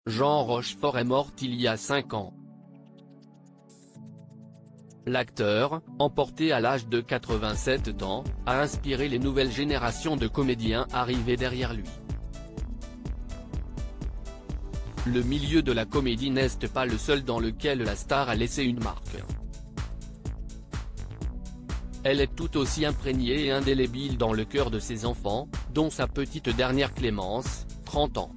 Jean Rochefort est mort il y a 5 ans. L'acteur, emporté à l'âge de 87 ans, a inspiré les nouvelles générations de comédiens arrivés derrière lui. Le milieu de la comédie n'est pas le seul dans lequel la star a laissé une marque. Elle est tout aussi imprégnée et indélébile dans le cœur de ses enfants, dont sa petite dernière Clémence, 30 ans.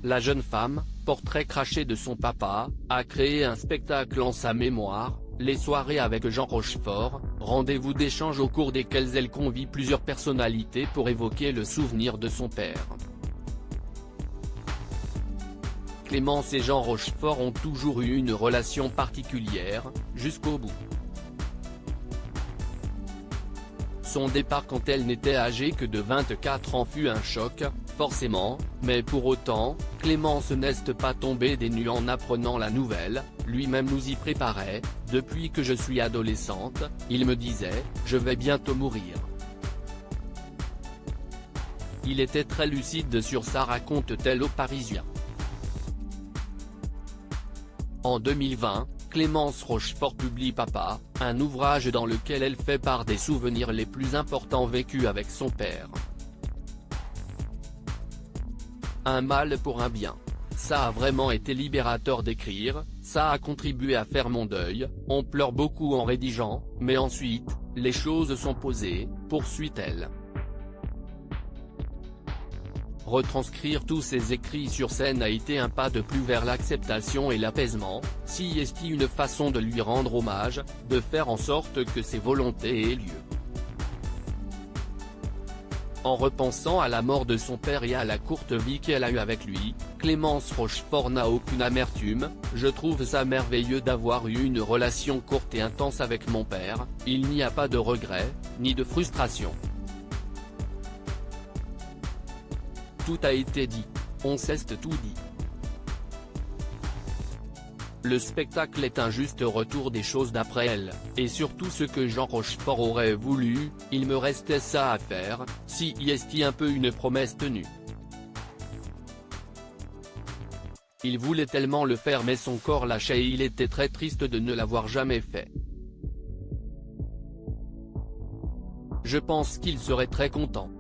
La jeune femme, portrait craché de son papa, a créé un spectacle en sa mémoire, Les soirées avec Jean Rochefort, rendez-vous d'échange au cours desquels elle convie plusieurs personnalités pour évoquer le souvenir de son père. Clémence et Jean Rochefort ont toujours eu une relation particulière, jusqu'au bout. Son départ quand elle n'était âgée que de 24 ans fut un choc, forcément, mais pour autant, Clémence n'est pas tombée des nues en apprenant la nouvelle, lui-même nous y préparait. Depuis que je suis adolescente, il me disait, je vais bientôt mourir. Il était très lucide sur ça, raconte-t-elle aux Parisiens. En 2020, Clémence Rochefort publie Papa, un ouvrage dans lequel elle fait part des souvenirs les plus importants vécus avec son père. Un mal pour un bien. Ça a vraiment été libérateur d'écrire, ça a contribué à faire mon deuil, on pleure beaucoup en rédigeant, mais ensuite, les choses sont posées, poursuit-elle. Retranscrire tous ces écrits sur scène a été un pas de plus vers l'acceptation et l'apaisement, si est une façon de lui rendre hommage, de faire en sorte que ses volontés aient lieu. En repensant à la mort de son père et à la courte vie qu'elle a eue avec lui, Clémence Rochefort n'a aucune amertume. Je trouve ça merveilleux d'avoir eu une relation courte et intense avec mon père, il n'y a pas de regret, ni de frustration. Tout a été dit, on s'est tout dit. Le spectacle est un juste retour des choses d'après elle, et surtout ce que Jean Rochefort aurait voulu, il me restait ça à faire, si est un peu une promesse tenue. Il voulait tellement le faire mais son corps lâchait et il était très triste de ne l'avoir jamais fait. Je pense qu'il serait très content.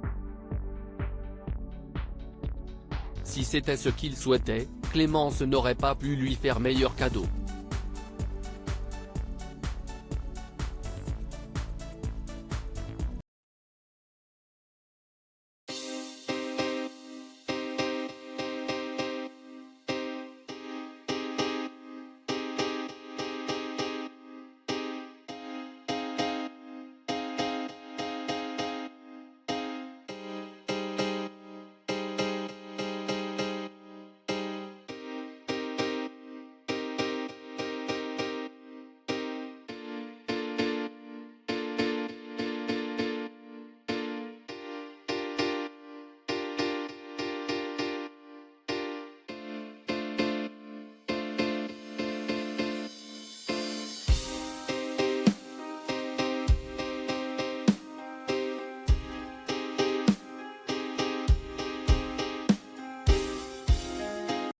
Si c'était ce qu'il souhaitait, Clémence n'aurait pas pu lui faire meilleur cadeau.